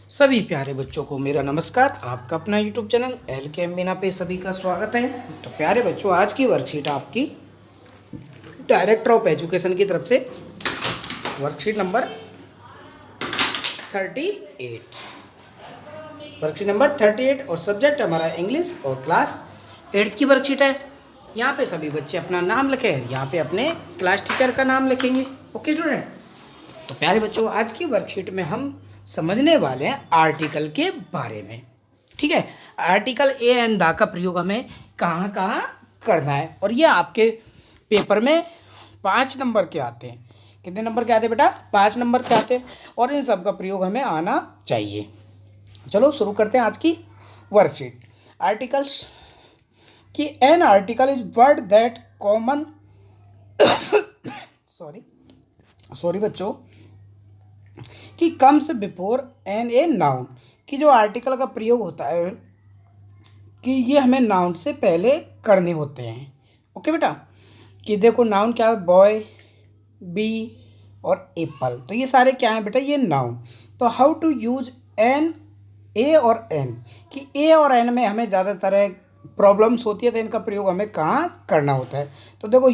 सभी प्यारे बच्चों को मेरा नमस्कार। आपका अपना यूट्यूब चैनल एल के मीना पे सभी का स्वागत है। तो प्यारे बच्चों, आज की वर्कशीट आपकी डायरेक्टर ऑफ एजुकेशन की तरफ से वर्कशीट नंबर 38 वर्कशीट नंबर 38 और सब्जेक्ट हमारा इंग्लिश और क्लास 8 की वर्कशीट है। यहाँ पे सभी बच्चे अपना नाम लिखें, यहाँ पे अपने क्लास टीचर का नाम लिखेंगे। Okay student. तो प्यारे बच्चों, आज की वर्कशीट में हम समझने वाले हैं आर्टिकल के बारे में। ठीक है, आर्टिकल ए एंड द का प्रयोग हमें कहाँ कहाँ करना है, और ये आपके पेपर में 5 नंबर के आते हैं। कितने नंबर के आते हैं बेटा? 5 नंबर के आते हैं, और इन सब का प्रयोग हमें आना चाहिए। चलो शुरू करते हैं आज की वर्कशीट। आर्टिकल्स कि an article is word that common sorry sorry बच्चों, कि comes before an a noun, कि जो आर्टिकल का प्रयोग होता है कि ये हमें नाउन से पहले करने होते हैं। ओके बेटा, कि देखो नाउन क्या है, बॉय, बी और एप्पल, तो ये सारे क्या हैं बेटा? ये नाउन। तो हाउ टू यूज एन, ए और एन, कि ए और एन में हमें ज़्यादातर प्रॉब्लम्स होती है, तो इनका प्रयोग हमें कहाँ करना होता है। तो देखो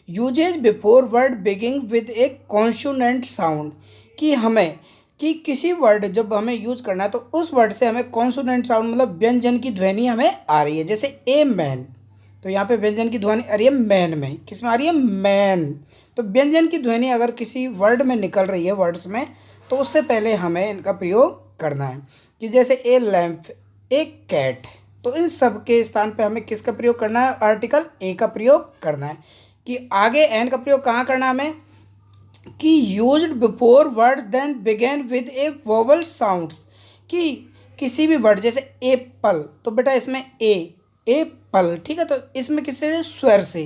uses before word beginning with a consonant sound, कि हमें कि किसी वर्ड जब हमें यूज करना है तो उस वर्ड से हमें कॉन्सोनेंट साउंड मतलब व्यंजन की ध्वनि हमें आ रही है। जैसे ए मैन, तो यहाँ पे व्यंजन की ध्वनि आ रही है मैन में। किस में आ रही है? मैन। तो व्यंजन की ध्वनि अगर किसी वर्ड में निकल रही है, वर्ड्स में, तो उससे पहले हमें इनका प्रयोग करना है। कि जैसे ए लैम्प, ए कैट, तो इन सब के स्थान पे हमें किसका प्रयोग करना है? आर्टिकल ए का प्रयोग करना है। कि आगे एन का प्रयोग कहाँ करना है हमें? कि used before word then begin with a vowel sounds, कि किसी भी वर्ड जैसे एप्पल, तो बेटा इसमें एप्पल, ठीक है, तो इसमें किससे? स्वर से।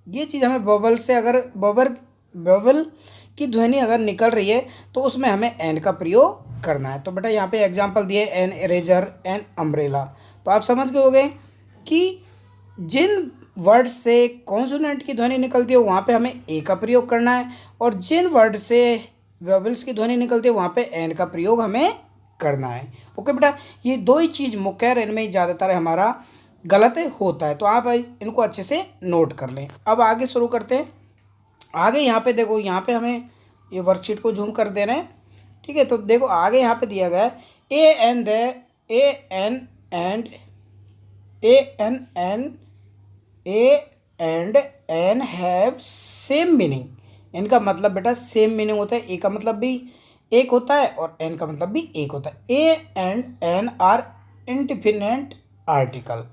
ये चीज़ हमें वोवल से, अगर वोवल की ध्वनि अगर निकल रही है तो उसमें हमें एन का प्रयोग करना है। तो बेटा यहाँ पे एग्जांपल दिए, एन इरेजर, एन अम्ब्रेला। तो आप समझ गए होंगे कि जिन वर्ड से कॉन्सोनेंट की ध्वनि निकलती है वहाँ पे हमें ए का प्रयोग करना है, और जिन वर्ड से वेवल्स की ध्वनि निकलती है वहाँ पे एन का प्रयोग हमें करना है। ओके बेटा, ये दो ही चीज़ मुख्य है, इनमें ज़्यादातर हमारा गलत होता है, तो आप इनको अच्छे से नोट कर लें। अब आगे शुरू करते हैं। आगे यहाँ पे देखो, यहाँ पे हमें ये वर्कशीट को जूम कर दे रहे हैं, ठीक है। तो देखो आगे यहाँ पे दिया गया है a an the, a an and, a an an, a and an have same meaning. इनका मतलब बेटा सेम मीनिंग होता है। ए का मतलब भी एक होता है और एन का मतलब भी एक होता है। A and an are indefinite article,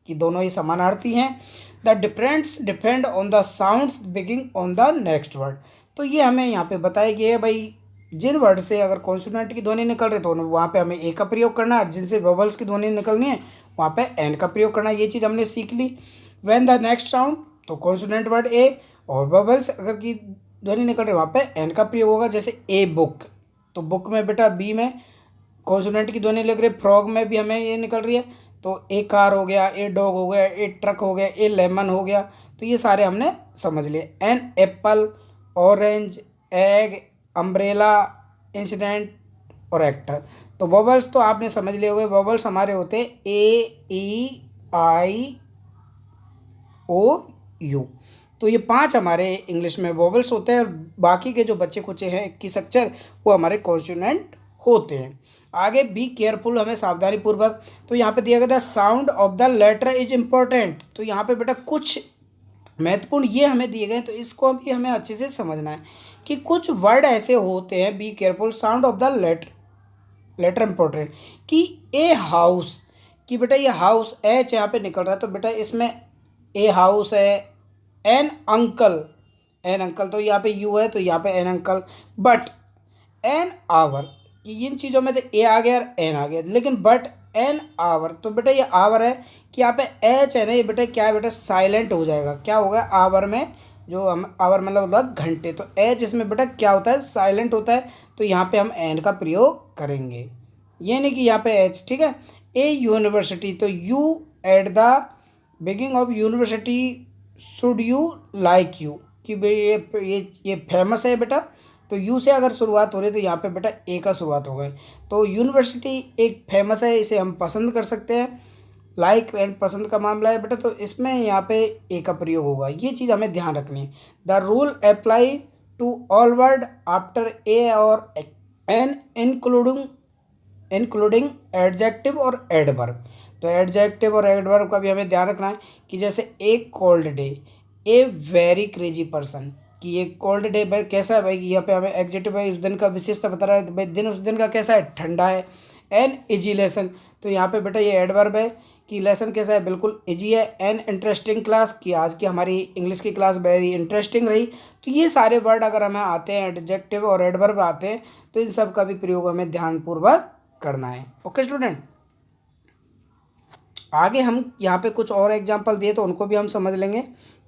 कि दोनों ही समानार्थी हैं। The difference depend on the sounds beginning on the next word. तो ये हमें यहाँ पे बताया गया है भाई, जिन वर्ड से अगर कॉन्सोनेंट की ध्वनि निकल रही तो वहाँ पे हमें ए का प्रयोग करना है, जिनसे वोवल्स की ध्वनि निकलनी है वहाँ पे एन का प्रयोग करना है। ये चीज़ हमने सीख ली। व्हेन द नेक्स्ट साउंड, तो कॉन्सोनेंट वर्ड ए, और वोवल्स अगर की ध्वनि निकल रही है वहाँ पे एन का प्रयोग होगा। जैसे ए बुक, तो बुक में बेटा बी में कॉन्सोनेंट की ध्वनि लग रही है। फ्रॉग में भी हमें ये निकल रही है, तो ए कार हो गया, ए डॉग हो गया, ए ट्रक हो गया, ए लेमन हो गया। तो ये सारे हमने समझ लिए। An apple, orange, egg, umbrella, incident और एक्टर। तो वोवल्स तो आपने समझ लिए होंगे। वोवल्स हमारे होते हैं ए, ई, आई, ओ, यू। तो ये 5 हमारे इंग्लिश में वोवल्स होते हैं, और बाकी के जो बच्चे कुचे हैं 21 अक्षर, वो हमारे कॉन्सोनेंट होते हैं। आगे बी केयरफुल, हमें सावधानी पूर्वक। तो यहाँ पे दिया गया था sound of the letter is important. तो यहाँ पे बेटा कुछ महत्वपूर्ण ये हमें दिए गए, तो इसको भी हमें अच्छे से समझना है कि कुछ वर्ड ऐसे होते हैं। Be careful, sound of the letter important. कि ए हाउस, कि बेटा ये हाउस एच यहाँ पे निकल रहा है, तो बेटा इसमें ए हाउस है। एन अंकल, एन अंकल, तो यहाँ पे यू है तो यहाँ पे an uncle. But an hour, कि इन चीज़ों में तो ए आ गया और एन आ गया, लेकिन बट एन आवर, तो बेटा ये आवर है कि यहाँ पे एच है ना, ये बेटा क्या है बेटा? साइलेंट हो जाएगा। क्या होगा आवर में? जो हम आवर मतलब होता है घंटे, तो एच इसमें बेटा क्या होता है? साइलेंट होता है। तो यहाँ पे हम एन का प्रयोग करेंगे, ये नहीं कि यहाँ पे एच, ठीक है। ए यूनिवर्सिटी, तो U at the beginning of university should you like you, कि भाई ये फेमस है बेटा, तो यू से अगर शुरुआत हो रही है तो यहाँ पे बेटा ए का शुरुआत हो गई। तो यूनिवर्सिटी एक फेमस है, इसे हम पसंद कर सकते हैं। लाइक एंड पसंद का मामला है बेटा, तो इसमें यहाँ पे ए का प्रयोग होगा। ये चीज़ हमें ध्यान रखनी है। The rule apply to all word after a और एन इंक्लूडिंग एडजेक्टिव और एडवर्ब। तो एडजेक्टिव और एडवर्ब का भी हमें ध्यान रखना है कि जैसे a cold day, a very crazy person, कि ये कोल्ड डे भाई कैसा है भाई, यहाँ पे हमें एडजेक्टिव है, उस दिन का विशेषता बता रहा है, तो भाई दिन उस दिन का कैसा है, ठंडा है। एन इजी लेसन, तो यहाँ पे बेटा ये एडवर्ब है कि लेसन कैसा है, बिल्कुल इजी है। एन इंटरेस्टिंग क्लास, कि आज की हमारी इंग्लिश की क्लास वेरी इंटरेस्टिंग रही। तो ये सारे वर्ड अगर हमें आते हैं, एडजेक्टिव और एडवर्ब आते हैं, तो इन सब का भी प्रयोग हमें ध्यानपूर्वक करना है। ओके स्टूडेंट, आगे हम यहाँ पे कुछ और एग्जांपल दिए तो उनको भी हम समझ लेंगे।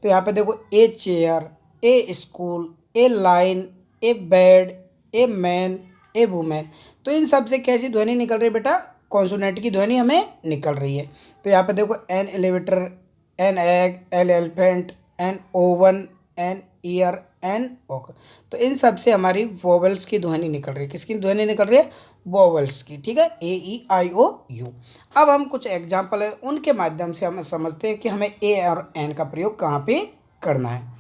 तो यहाँ पे देखो, a chair, A school, A line, A bed, a man, A women. तो इन सब से कैसी ध्वनि निकल रही है बेटा, कॉन्सोनेंट की ध्वनि हमें निकल रही है। तो यहाँ पे देखो, an elevator, an egg, an elephant, an oven, an ear, an oak. तो इन सब से हमारी वोवेल्स की ध्वनि निकल रही है। किसकी ध्वनि निकल रही है, वोवेल्स की। ठीक है, ए ई आई ओ यू। अब हम कुछ एग्जाम्पल है उनके माध्यम से हम समझते हैं कि हमें ए और एन का प्रयोग कहाँ पे करना है।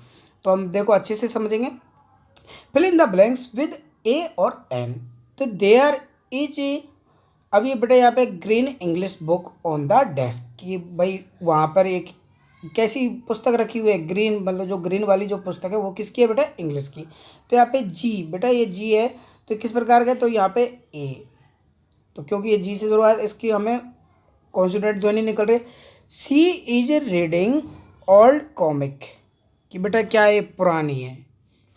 तो हम देखो अच्छे से समझेंगे। Fill in the blanks with a और एन। तो देयर इज ए, अब ये बेटा यहाँ पे green English book on the desk, कि भाई वहाँ पर एक कैसी पुस्तक रखी हुई है, ग्रीन, मतलब जो ग्रीन वाली जो पुस्तक है वो किसकी है बेटा, इंग्लिश की। तो यहाँ पे जी, बेटा ये जी है तो किस प्रकार का है, तो यहाँ पे ए, तो क्योंकि ये जी से शुरुआत, इसकी हमें कॉन्सोनेंट ध्वनि निकल रही है। सी इज रीडिंग ओल्ड कॉमिक, कि बेटा क्या है, पुरानी है,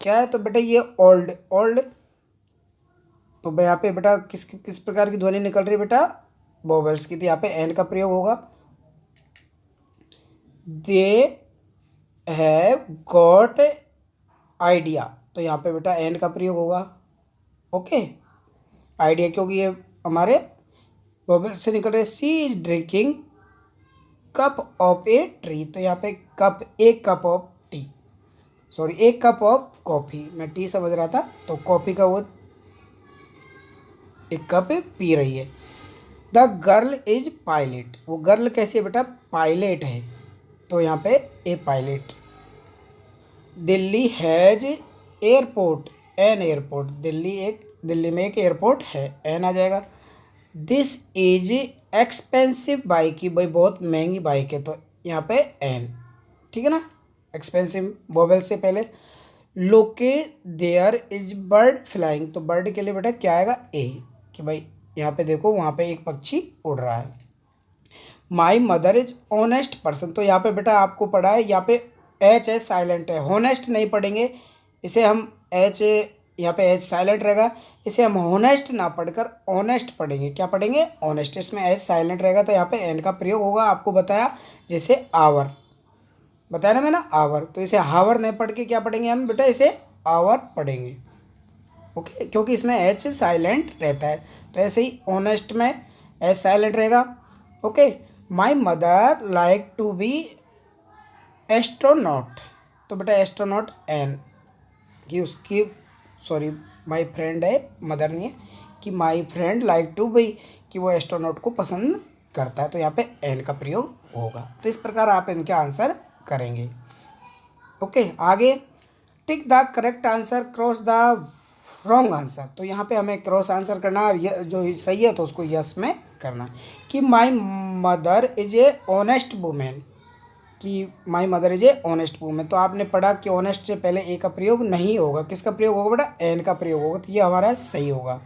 क्या है, तो बेटा ये ओल्ड, ओल्ड। तो भाई यहाँ पे बेटा किस किस प्रकार की ध्वनि निकल रही है बेटा, वोवेल्स की। तो यहाँ पे एन का प्रयोग होगा। दे हैव गॉट आइडिया, तो यहाँ पे बेटा एन का प्रयोग होगा। ओके, आइडिया, क्योंकि ये हमारे वोवेल्स से निकल रहे। She is drinking cup of a tree, तो यहाँ पे कप, एक कप ऑफ टी, सॉरी एक कप ऑफ कॉफ़ी, मैं टी समझ रहा था, तो कॉफ़ी का वो एक कप पी रही है। द गर्ल इज पायलट, वो गर्ल कैसी है बेटा, पायलट है, तो यहाँ पे a pilot. Delhi has airport, an airport, Delhi में एक एयरपोर्ट है, एन आ जाएगा। दिस इज एक्सपेंसिव बाइक, की भाई बहुत महंगी बाइक है, तो यहाँ पे एन। ठीक है ना, एक्सपेंसिव वोवेल से पहले। लोके देयर इज बर्ड फ्लाइंग, तो बर्ड के लिए बेटा क्या आएगा, ए, कि भाई यहाँ पे देखो वहाँ पे एक पक्षी उड़ रहा है। माई मदर इज ऑनेस्ट पर्सन, तो यहाँ पे बेटा आपको पढ़ा है, यहाँ पे एच है, साइलेंट है, होनेस्ट नहीं पढ़ेंगे, इसे हम एच, यहाँ पे एच साइलेंट रहेगा, इसे हम होनेस्ट ना पढ़कर ऑनेस्ट पढ़ेंगे। क्या पढ़ेंगे, ऑनेस्ट, इसमें एच साइलेंट रहेगा, तो यहाँ पे एन का प्रयोग होगा। आपको बताया जैसे आवर, बताया ना मैंने, आवर, तो इसे हावर नहीं पढ़ के क्या पढ़ेंगे हम बेटा, इसे आवर पढ़ेंगे। ओके, क्योंकि इसमें एच साइलेंट रहता है, तो ऐसे ही ऑनेस्ट में एच साइलेंट रहेगा। Okay, my mother like to be astronaut, तो बेटा एस्ट्रोनॉट एन, कि उसकी, सॉरी माई फ्रेंड है, मदर नहीं है, कि my friend like to be, कि वो एस्ट्रोनॉट को पसंद करता है, तो यहाँ पे एन का प्रयोग होगा। तो इस प्रकार आप इनके आंसर करेंगे। ओके, आगे, tick the correct answer, cross the wrong answer, तो यहाँ पे हमें क्रॉस आंसर करना है, और जो सही है तो उसको यस में करना है। कि my mother is a honest women, कि my mother is a honest women, तो आपने पढ़ा कि ऑनेस्ट से पहले ए का प्रयोग नहीं होगा, किसका प्रयोग होगा बेटा, एन का प्रयोग होगा, तो ये हमारा सही होगा।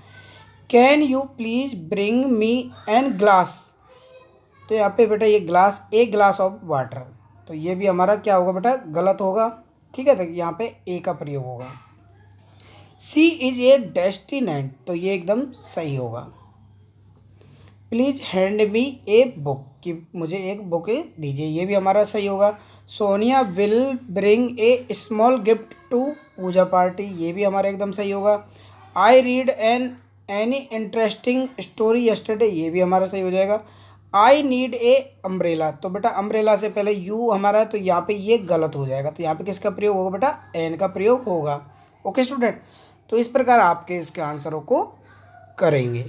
Can you please bring me an glass, तो यहाँ पे बेटा ये glass, a glass of water, तो ये भी हमारा क्या होगा बेटा, गलत होगा। ठीक है, तो यहाँ पे ए का प्रयोग होगा। सी इज ए डेस्टिनेंट, तो ये एकदम सही होगा। Please hand me a book, कि मुझे एक बुक दीजिए, ये भी हमारा सही होगा। Sonia will bring a small gift to Pooja party, ये भी हमारा एकदम सही होगा। I read any interesting story yesterday, ये भी हमारा सही हो जाएगा। आई नीड ए अम्ब्रेला, तो बेटा अम्ब्रेला से पहले यू हमारा है, तो यहाँ पे ये गलत हो जाएगा, तो यहाँ पे किसका प्रयोग होगा बेटा, एन का प्रयोग होगा। ओके स्टूडेंट, तो इस प्रकार आपके इसके आंसरों को करेंगे।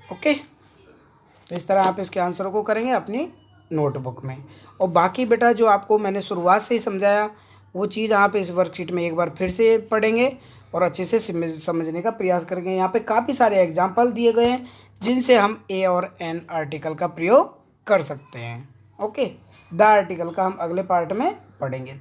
ओके, तो इस तरह आप इसके आंसरों को करेंगे अपनी नोटबुक में। और बाकी बेटा जो आपको मैंने शुरुआत से ही समझाया वो चीज़ आप इस वर्कशीट में एक बार फिर से पढ़ेंगे और अच्छे से समझने का प्रयास करेंगे। यहाँ पे काफ़ी सारे एग्जाम्पल दिए गए हैं जिनसे हम ए और एन आर्टिकल का प्रयोग कर सकते हैं। ओके, द आर्टिकल का हम अगले पार्ट में पढ़ेंगे।